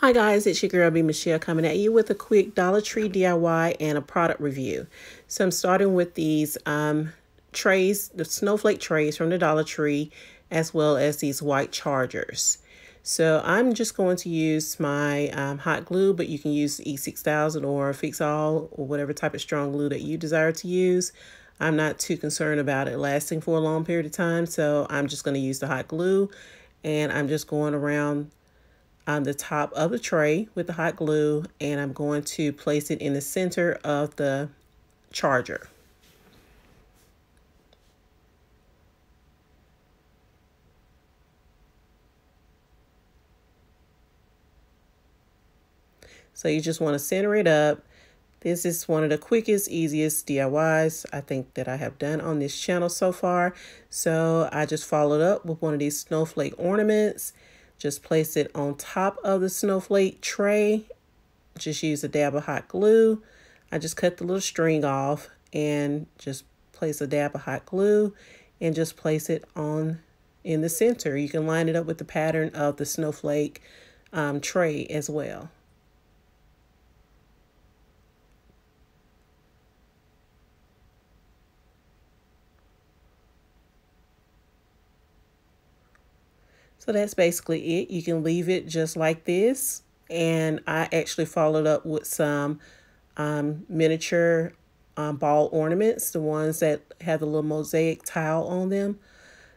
Hi guys, it's your girl B Michelle coming at you with a quick Dollar Tree DIY and a product review. So I'm starting with these trays, the snowflake trays from the Dollar Tree, as well as these white chargers. So I'm just going to use my hot glue, but you can use E6000 or Fix All or whatever type of strong glue that you desire to use. I'm not too concerned about it lasting for a long period of time, so I'm just going to use the hot glue, and I'm just going around on the top of the tray with the hot glue, and I'm going to place it in the center of the charger. So you just want to center it up. This is one of the quickest, easiest DIYs I think that I have done on this channel so far. So I just followed up with one of these snowflake ornaments. Just place it on top of the snowflake tray. Just use a dab of hot glue. I just cut the little string off and just place a dab of hot glue and just place it on in the center. You can line it up with the pattern of the snowflake tray as well. So that's basically it. You can leave it just like this. And I actually followed up with some miniature ball ornaments, the ones that have the little mosaic tile on them.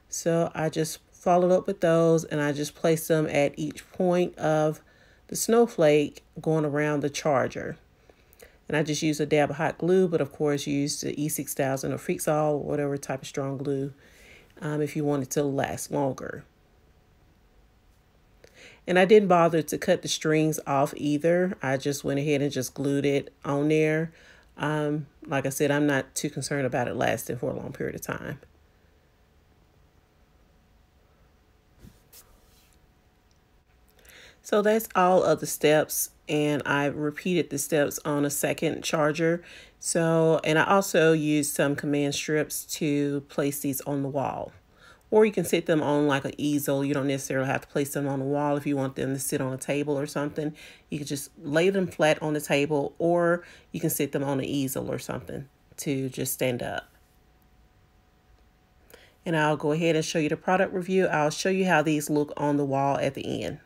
So I just followed up with those, and I just placed them at each point of the snowflake going around the charger. And I just used a dab of hot glue, but of course use the E6000 or Fix All or whatever type of strong glue if you want it to last longer. And I didn't bother to cut the strings off either. I just went ahead and just glued it on there. Like I said, I'm not too concerned about it lasting for a long period of time. So that's all of the steps, and I repeated the steps on a second charger. So, and I also used some command strips to place these on the wall. Or you can sit them on like an easel. You don't necessarily have to place them on the wall if you want them to sit on a table or something. You can just lay them flat on the table, or you can sit them on an easel or something to just stand up. And I'll go ahead and show you the product review. I'll show you how these look on the wall at the end.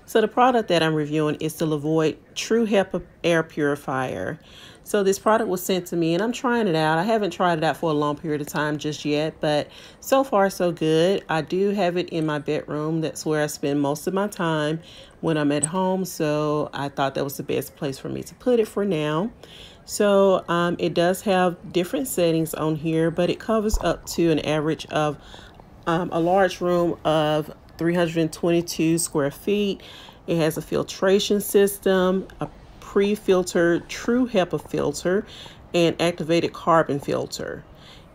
So the product that I'm reviewing is the Levoit True HEPA Air Purifier. So this product was sent to me, and I'm trying it out. I haven't tried it out for a long period of time just yet, but so far so good. I do have it in my bedroom. That's where I spend most of my time when I'm at home. So I thought that was the best place for me to put it for now. So it does have different settings on here, but it covers up to an average of a large room of 322 square feet. It has a filtration system, a pre-filtered true HEPA filter, and activated carbon filter.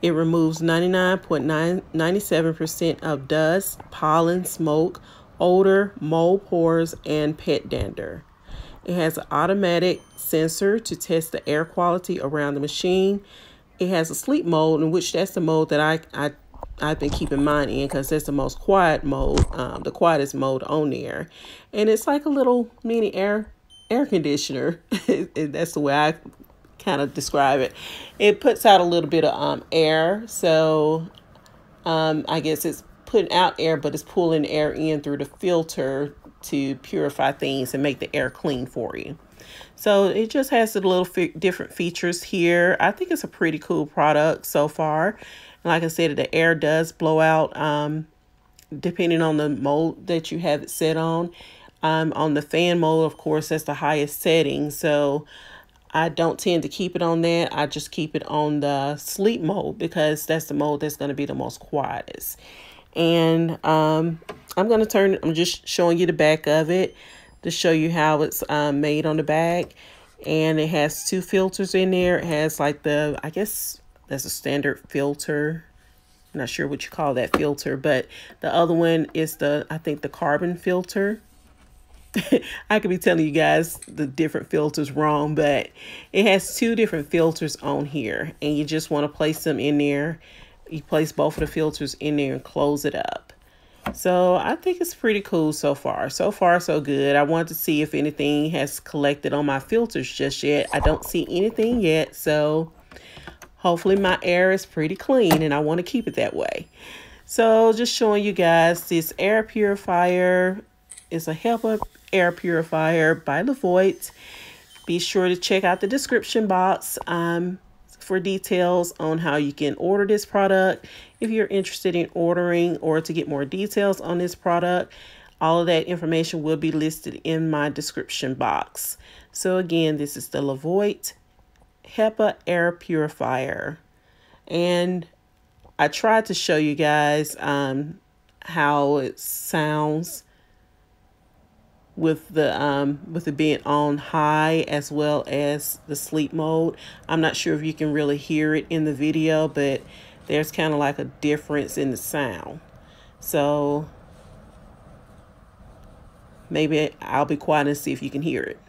It removes 99.97% of dust, pollen, smoke, odor, mold pores, and pet dander. It has an automatic sensor to test the air quality around the machine. It has a sleep mode, in which that's the mode that I've been keeping mine in, because that's the most quiet mode, the quietest mode on there. And it's like a little mini air conditioner. That's the way I kind of describe it. It puts out a little bit of air, so I guess it's putting out air, but it's pulling air in through the filter to purify things and make the air clean for you. So it just has a little different features here. I think it's a pretty cool product so far. Like I said, the air does blow out depending on the mode that you have it set on. On the fan mode, of course, that's the highest setting. So I don't tend to keep it on that. I just keep it on the sleep mode, because that's the mode that's going to be the most quietest. And I'm just showing you the back of it to show you how it's made on the back. And it has two filters in there. It has like I guess that's a standard filter. I'm not sure what you call that filter, but the other one is I think the carbon filter. I could be telling you guys the different filters wrong, but it has two different filters on here, and you just want to place them in there. You place both of the filters in there and close it up. So I think it's pretty cool so far. So far, so good. I want to see if anything has collected on my filters just yet. I don't see anything yet. So hopefully my air is pretty clean and I want to keep it that way. So just showing you guys this air purifier. Is a HEPA air purifier by Levoit. Be sure to check out the description box for details on how you can order this product. If you're interested in ordering or to get more details on this product, all of that information will be listed in my description box. So again, this is the Levoit HEPA air purifier. And I tried to show you guys how it sounds with it being on high as well as the sleep mode. I'm not sure if you can really hear it in the video, but there's kind of like a difference in the sound. So maybe I'll be quiet and see if you can hear it.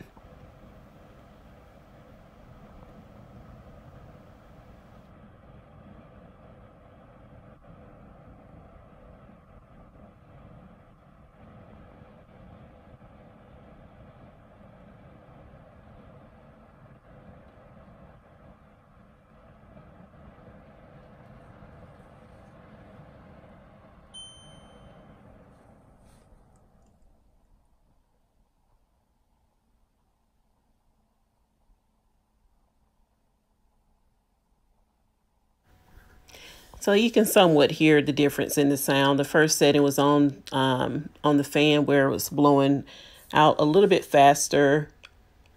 So you can somewhat hear the difference in the sound. The first setting was on the fan where it was blowing out a little bit faster,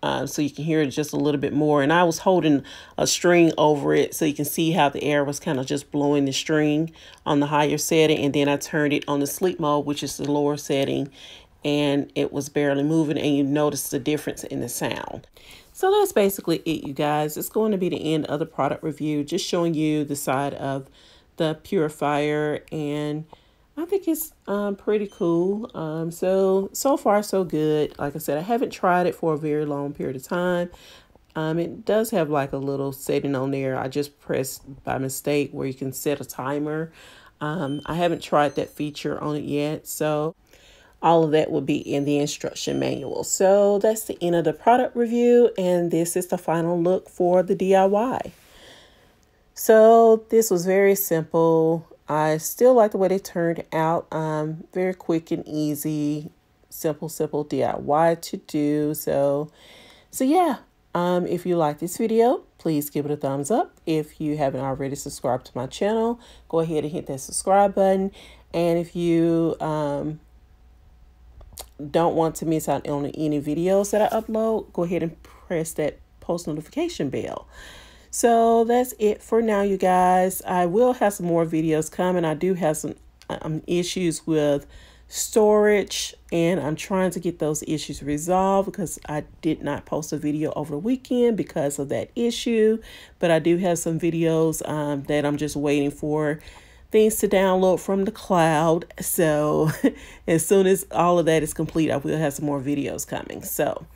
so you can hear it just a little bit more. And I was holding a string over it so you can see how the air was kind of just blowing the string on the higher setting. And then I turned it on the sleep mode, which is the lower setting, and it was barely moving, and you notice the difference in the sound. So that's basically it, you guys. It's going to be the end of the product review, just showing you the side of the purifier, and I think it's pretty cool. So far so good. Like I said, I haven't tried it for a very long period of time. It does have like a little setting on there. I just pressed by mistake where you can set a timer. I haven't tried that feature on it yet, so all of that will be in the instruction manual. So that's the end of the product review, and this is the final look for the DIY. So this was very simple. I still like the way they turned out. Very quick and easy, simple DIY to do. So yeah. If you like this video, please give it a thumbs up. If you haven't already subscribed to my channel, go ahead and hit that subscribe button. And if you don't want to miss out on any videos that I upload, go ahead and press that post notification bell. So that's it for now, you guys. I will have some more videos coming. I do have some issues with storage, and I'm trying to get those issues resolved because I did not post a video over the weekend because of that issue. But I do have some videos that I'm just waiting for things to download from the cloud. So as soon as all of that is complete, I will have some more videos coming. So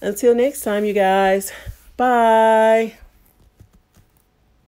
until next time, you guys, bye.